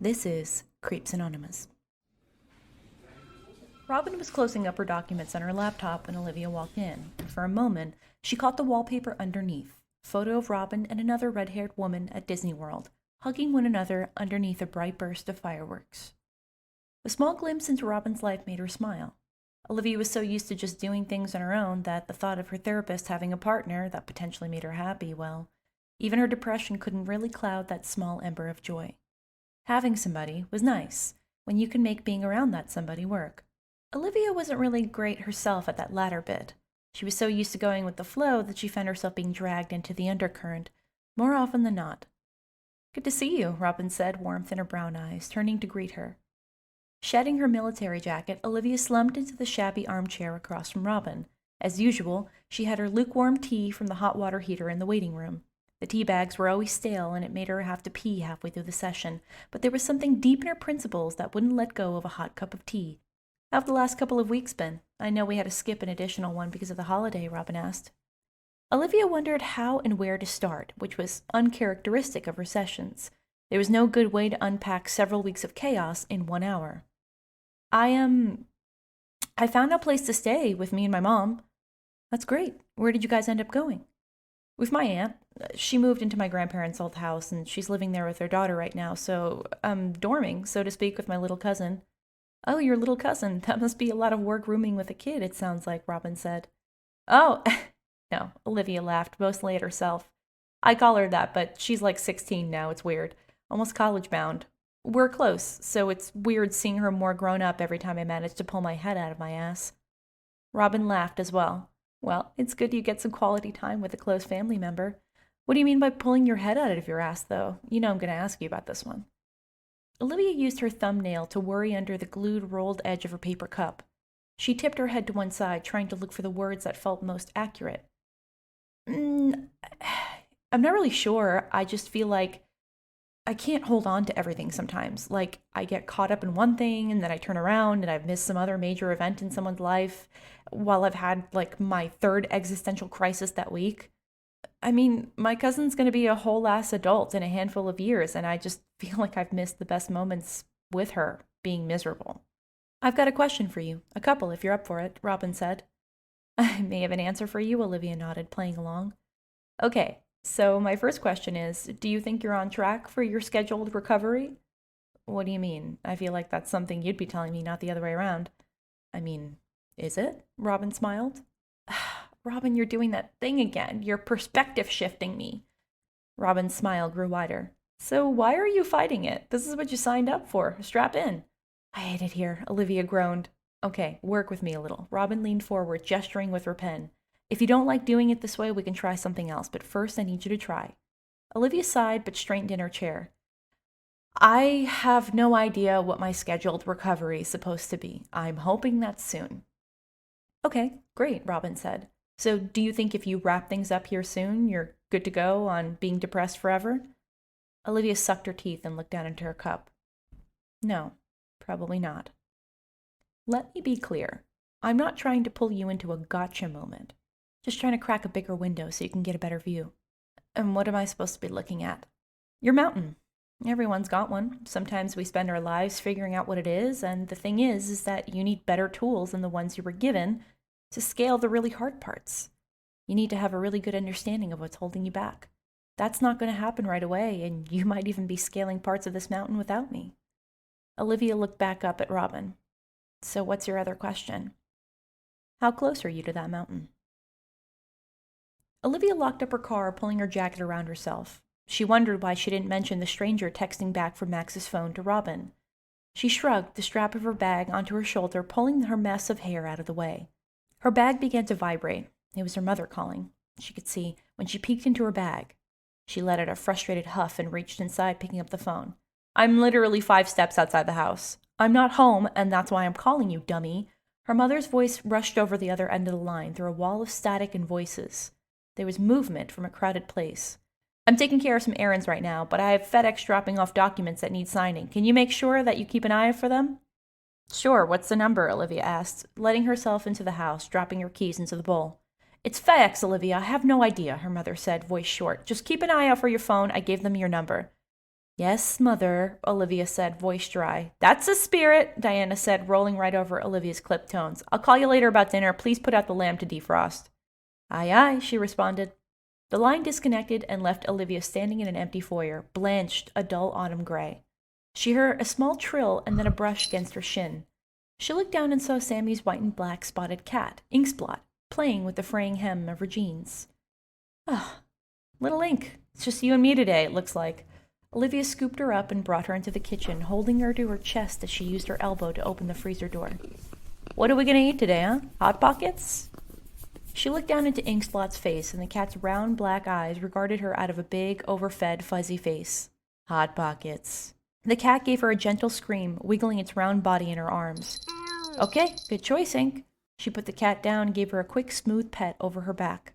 This is Creeps Anonymous. Robin was closing up her documents on her laptop when Olivia walked in, and for a moment, she caught the wallpaper underneath, a photo of Robin and another red-haired woman at Disney World, hugging one another underneath a bright burst of fireworks. The small glimpse into Robin's life made her smile. Olivia was so used to just doing things on her own that the thought of her therapist having a partner that potentially made her happy, well, even her depression couldn't really cloud that small ember of joy. Having somebody was nice, when you can make being around that somebody work. Olivia wasn't really great herself at that latter bit. She was so used to going with the flow that she found herself being dragged into the undercurrent, more often than not. "Good to see you," Robin said, warmth in her brown eyes, turning to greet her. Shedding her military jacket, Olivia slumped into the shabby armchair across from Robin. As usual, she had her lukewarm tea from the hot water heater in the waiting room. The tea bags were always stale, and it made her have to pee halfway through the session, but there was something deep in her principles that wouldn't let go of a hot cup of tea. "How've the last couple of weeks been? I know we had to skip an additional one because of the holiday," Robin asked. Olivia wondered how and where to start, which was uncharacteristic of her sessions. There was no good way to unpack several weeks of chaos in 1 hour. I found a place to stay with me and my mom." "That's great. Where did you guys end up going?" "With my aunt. She moved into my grandparents' old house, and she's living there with her daughter right now, so I'm dorming, so to speak, with my little cousin." "Oh, your little cousin. That must be a lot of work rooming with a kid, it sounds like," Robin said. "Oh, no," Olivia laughed, mostly at herself. "I call her that, but she's like 16 now. It's weird. Almost college-bound. We're close, so it's weird seeing her more grown up every time I manage to pull my head out of my ass." Robin laughed as well. "Well, it's good you get some quality time with a close family member. What do you mean by pulling your head out of your ass, though? You know I'm going to ask you about this one." Olivia used her thumbnail to worry under the glued rolled edge of her paper cup. She tipped her head to one side, trying to look for the words that felt most accurate. "I'm not really sure. I just feel like I can't hold on to everything sometimes. Like, I get caught up in one thing, and then I turn around and I've missed some other major event in someone's life, while I've had, like, my third existential crisis that week. I mean, my cousin's going to be a whole-ass adult in a handful of years, and I just feel like I've missed the best moments with her, being miserable." "I've got a question for you. A couple, if you're up for it," Robin said. "I may have an answer for you," Olivia nodded, playing along. "Okay, so my first question is, do you think you're on track for your scheduled recovery?" "What do you mean? I feel like that's something you'd be telling me, not the other way around." "I mean, is it?" Robin smiled. "Robin, you're doing that thing again. You're perspective shifting me." Robin's smile grew wider. "So why are you fighting it? This is what you signed up for. Strap in." "I hate it here," Olivia groaned. "Okay, work with me a little." Robin leaned forward, gesturing with her pen. "If you don't like doing it this way, we can try something else, but first I need you to try." Olivia sighed but straightened in her chair. "I have no idea what my scheduled recovery is supposed to be. I'm hoping that's soon." "Okay, great," Robin said. "So do you think if you wrap things up here soon, you're good to go on being depressed forever?" Olivia sucked her teeth and looked down into her cup. "No, probably not. Let me be clear. I'm not trying to pull you into a gotcha moment. Just trying to crack a bigger window so you can get a better view." "And what am I supposed to be looking at?" "Your mountain. Everyone's got one. Sometimes we spend our lives figuring out what it is, and the thing is that you need better tools than the ones you were given to scale the really hard parts. You need to have a really good understanding of what's holding you back. That's not going to happen right away, and you might even be scaling parts of this mountain without me." Olivia looked back up at Robin. "So what's your other question?" "How close are you to that mountain?" Olivia locked up her car, pulling her jacket around herself. She wondered why she didn't mention the stranger texting back from Max's phone to Robin. She shrugged the strap of her bag onto her shoulder, pulling her mess of hair out of the way. Her bag began to vibrate. It was her mother calling. She could see when she peeked into her bag. She let out a frustrated huff and reached inside, picking up the phone. "I'm literally 5 steps outside the house. I'm not home, and that's why I'm calling you, dummy." Her mother's voice rushed over the other end of the line through a wall of static and voices. There was movement from a crowded place. "I'm taking care of some errands right now, but I have FedEx dropping off documents that need signing. Can you make sure that you keep an eye out for them?" "Sure, what's the number?" Olivia asked, letting herself into the house, dropping her keys into the bowl. "It's FedEx, Olivia. I have no idea," her mother said, voice short. "Just keep an eye out for your phone. I gave them your number." Yes, mother, Olivia said, voice dry. That's the spirit, Diana said, rolling right over Olivia's clipped tones. I'll call you later about dinner. Please put out the lamb to defrost. Aye, aye, she responded. The line disconnected and left Olivia standing in an empty foyer, blanched a dull autumn gray. She heard a small trill and then a brush against her shin. She looked down and saw Sammy's white and black spotted cat, Inkspot, playing with the fraying hem of her jeans. Ah, little Ink, it's just you and me today, it looks like. Olivia scooped her up and brought her into the kitchen, holding her to her chest as she used her elbow to open the freezer door. What are we going to eat today, huh? Hot Pockets? She looked down into Inkspot's face, and the cat's round black eyes regarded her out of a big, overfed, fuzzy face. Hot Pockets. The cat gave her a gentle scream, wiggling its round body in her arms. Okay, good choice, Ink. She put the cat down and gave her a quick, smooth pet over her back.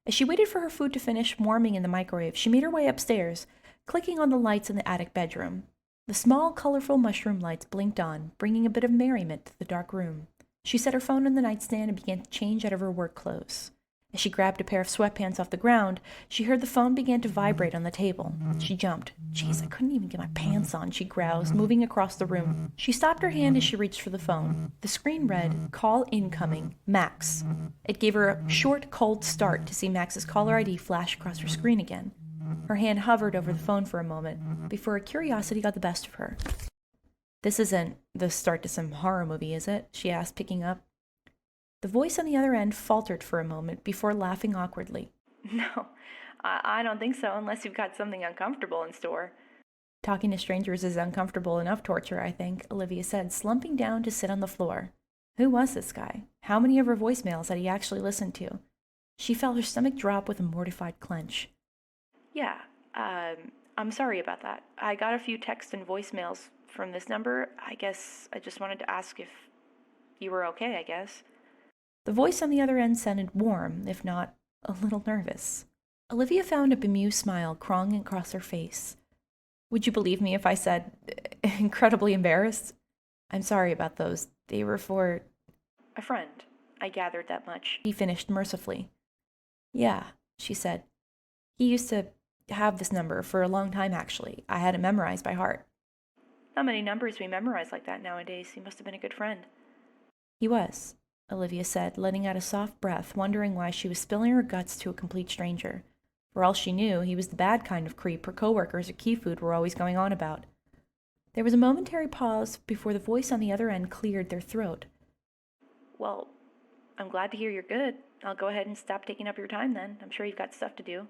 As she waited for her food to finish warming in the microwave, she made her way upstairs, clicking on the lights in the attic bedroom. The small, colorful mushroom lights blinked on, bringing a bit of merriment to the dark room. She set her phone on the nightstand and began to change out of her work clothes. As she grabbed a pair of sweatpants off the ground, she heard the phone begin to vibrate on the table. She jumped. Jeez, I couldn't even get my pants on, she groused, moving across the room. She stopped her hand as she reached for the phone. The screen read, "Call incoming, Macks." It gave her a short, cold start to see Max's caller ID flash across her screen again. Her hand hovered over the phone for a moment, before her curiosity got the best of her. This isn't the start to some horror movie, is it? She asked, picking up. The voice on the other end faltered for a moment before laughing awkwardly. No, I don't think so, unless you've got something uncomfortable in store. Talking to strangers is uncomfortable enough torture, I think, Olivia said, slumping down to sit on the floor. Who was this guy? How many of her voicemails had he actually listened to? She felt her stomach drop with a mortified clench. Yeah, I'm sorry about that. I got a few texts and voicemails from this number. I guess I just wanted to ask if you were okay, I guess. The voice on the other end sounded warm, if not a little nervous. Olivia found a bemused smile crawling across her face. Would you believe me if I said, incredibly embarrassed? I'm sorry about those. They were for a friend. I gathered that much. He finished mercifully. Yeah, she said. He used to have this number for a long time, actually. I had it memorized by heart. Not many numbers we memorize like that nowadays. He must have been a good friend. He was, Olivia said, letting out a soft breath, wondering why she was spilling her guts to a complete stranger. For all she knew, he was the bad kind of creep her coworkers at Keyfood were always going on about. There was a momentary pause before the voice on the other end cleared their throat. Well, I'm glad to hear you're good. I'll go ahead and stop taking up your time then. I'm sure you've got stuff to do.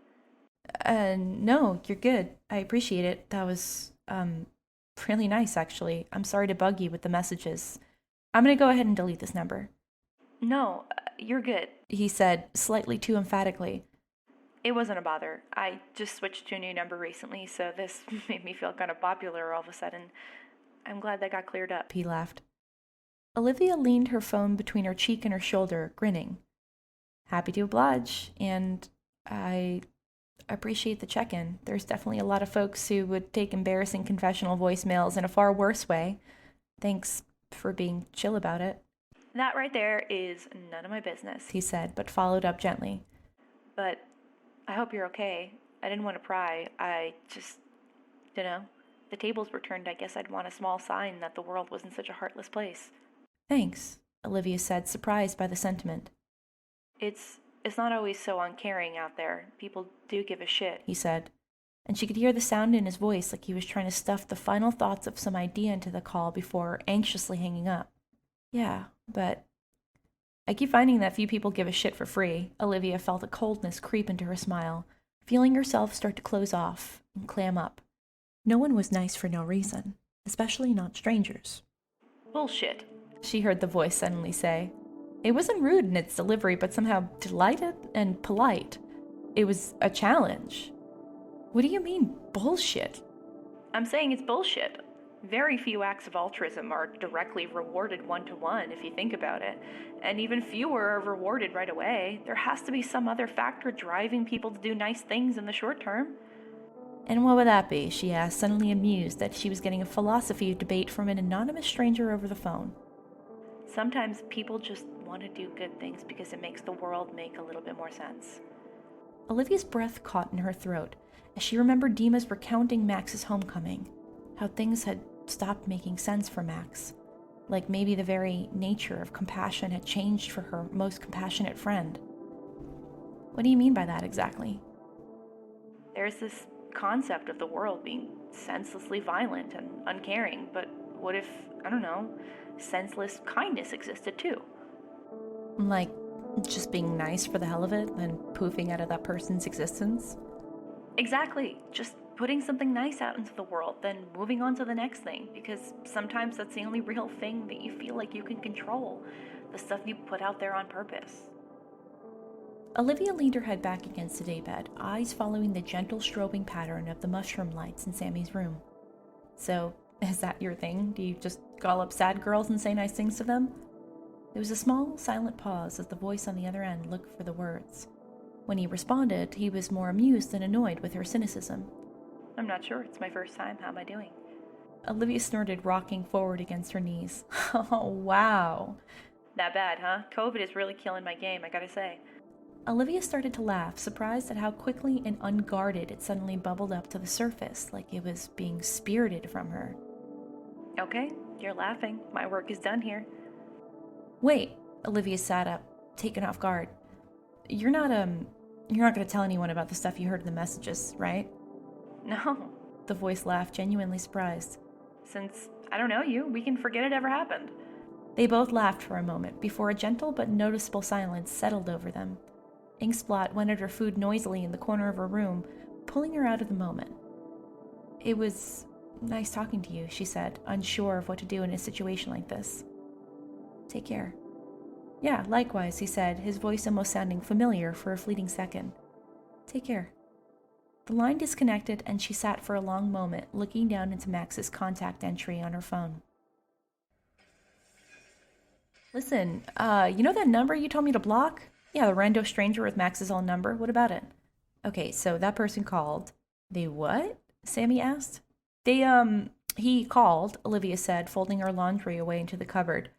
No, you're good. I appreciate it. That was, really nice, actually. I'm sorry to bug you with the messages. I'm gonna go ahead and delete this number. No, you're good, he said, slightly too emphatically. It wasn't a bother. I just switched to a new number recently, so this made me feel kind of popular all of a sudden. I'm glad that got cleared up, he laughed. Olivia leaned her phone between her cheek and her shoulder, grinning. Happy to oblige, and I appreciate the check-in. There's definitely a lot of folks who would take embarrassing confessional voicemails in a far worse way. Thanks for being chill about it. That right there is none of my business, he said, but followed up gently. But I hope you're okay. I didn't want to pry. I just, the tables were turned. I guess I'd want a small sign that the world wasn't such a heartless place. Thanks, Olivia said, surprised by the sentiment. It's not always so uncaring out there. People do give a shit, he said, and she could hear the sound in his voice like he was trying to stuff the final thoughts of some idea into the call before anxiously hanging up. Yeah, but I keep finding that few people give a shit for free. Olivia felt a coldness creep into her smile, feeling herself start to close off and clam up. No one was nice for no reason, especially not strangers. Bullshit, she heard the voice suddenly say. It wasn't rude in its delivery, but somehow delighted and polite. It was a challenge. What do you mean, bullshit? I'm saying it's bullshit. Very few acts of altruism are directly rewarded one-to-one, if you think about it. And even fewer are rewarded right away. There has to be some other factor driving people to do nice things in the short term. And what would that be? She asked, suddenly amused that she was getting a philosophy of debate from an anonymous stranger over the phone. Sometimes people just want to do good things because it makes the world make a little bit more sense. Olivia's breath caught in her throat as she remembered Dima's recounting Max's homecoming, how things had stopped making sense for Macks, like maybe the very nature of compassion had changed for her most compassionate friend. What do you mean by that exactly? There's this concept of the world being senselessly violent and uncaring, but what if, I don't know, senseless kindness existed too? Like, just being nice for the hell of it and poofing out of that person's existence? Exactly. Just putting something nice out into the world, then moving on to the next thing, because sometimes that's the only real thing that you feel like you can control, the stuff you put out there on purpose. Olivia leaned her head back against the daybed, eyes following the gentle strobing pattern of the mushroom lights in Sammy's room. So, is that your thing? Do you just call up sad girls and say nice things to them? There was a small, silent pause as the voice on the other end looked for the words. When he responded, he was more amused than annoyed with her cynicism. I'm not sure. It's my first time. How am I doing? Olivia snorted, rocking forward against her knees. Oh, wow. That bad, huh? COVID is really killing my game, I gotta say. Olivia started to laugh, surprised at how quickly and unguarded it suddenly bubbled up to the surface, like it was being spirited from her. Okay, you're laughing. My work is done here. Wait, Olivia sat up, taken off guard. You're not gonna tell anyone about the stuff you heard in the messages, right? No, the voice laughed, genuinely surprised. Since I don't know you, we can forget it ever happened. They both laughed for a moment, before a gentle but noticeable silence settled over them. Inksplat went at her food noisily in the corner of her room, pulling her out of the moment. It was nice talking to you, she said, unsure of what to do in a situation like this. Take care. Yeah, likewise, he said, his voice almost sounding familiar for a fleeting second. Take care. The line disconnected, and she sat for a long moment, looking down into Max's contact entry on her phone. Listen, you know that number you told me to block? Yeah, the rando stranger with Max's own number. What about it? Okay, so that person called. They what? Sammy asked. He called, Olivia said, folding her laundry away into the cupboard.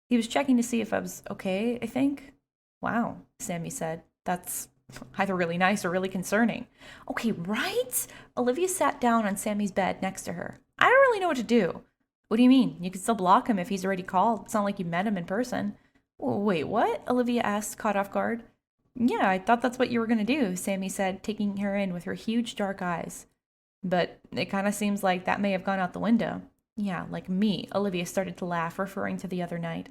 He was checking to see if I was okay, I think. Wow, Sammy said. That's either really nice or really concerning. Okay, right? Olivia sat down on Sammy's bed next to her. I don't really know what to do. What do you mean? You can still block him if he's already called. It's not like you met him in person. Wait, what? Olivia asked, caught off guard. Yeah, I thought that's what you were going to do, Sammy said, taking her in with her huge dark eyes. But it kind of seems like that may have gone out the window. Yeah, like me, Olivia started to laugh, referring to the other night.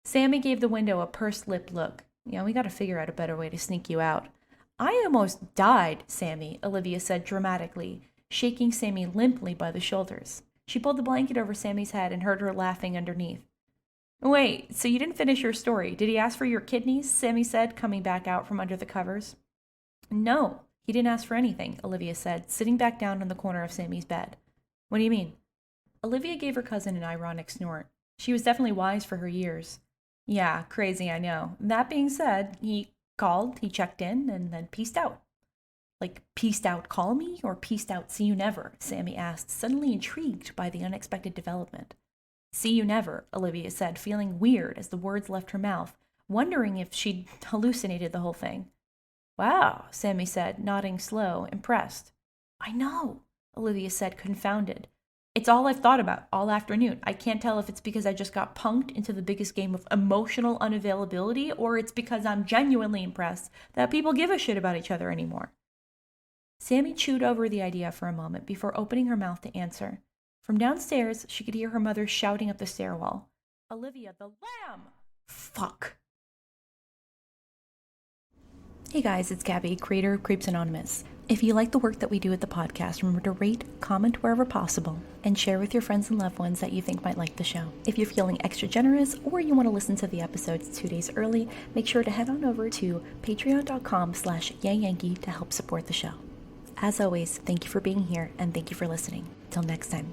Sammy gave the window a pursed-lipped look. Yeah, we got to figure out a better way to sneak you out. I almost died, Sammy, Olivia said dramatically, shaking Sammy limply by the shoulders. She pulled the blanket over Sammy's head and heard her laughing underneath. Wait, so you didn't finish your story. Did he ask for your kidneys? Sammy said, coming back out from under the covers. No, he didn't ask for anything, Olivia said, sitting back down in the corner of Sammy's bed. What do you mean? Olivia gave her cousin an ironic snort. She was definitely wise for her years. Yeah, crazy, I know. That being said, he called, he checked in, and then peaced out. Like, peaced out call me, or peaced out see you never? Sammy asked, suddenly intrigued by the unexpected development. See you never, Olivia said, feeling weird as the words left her mouth, wondering if she'd hallucinated the whole thing. Wow, Sammy said, nodding slow, impressed. I know, Olivia said, confounded. It's all I've thought about all afternoon. I can't tell if it's because I just got punked into the biggest game of emotional unavailability, or it's because I'm genuinely impressed that people give a shit about each other anymore. Sammy chewed over the idea for a moment before opening her mouth to answer. From downstairs, she could hear her mother shouting up the stairwell. Olivia, the lamb! Fuck. Hey guys, it's Gabby, creator of Creeps Anonymous. If you like the work that we do at the podcast, remember to rate, comment wherever possible, and share with your friends and loved ones that you think might like the show. If you're feeling extra generous or you want to listen to the episodes 2 days early, make sure to head on over to patreon.com/yayankee to help support the show. As always, thank you for being here and thank you for listening. Till next time.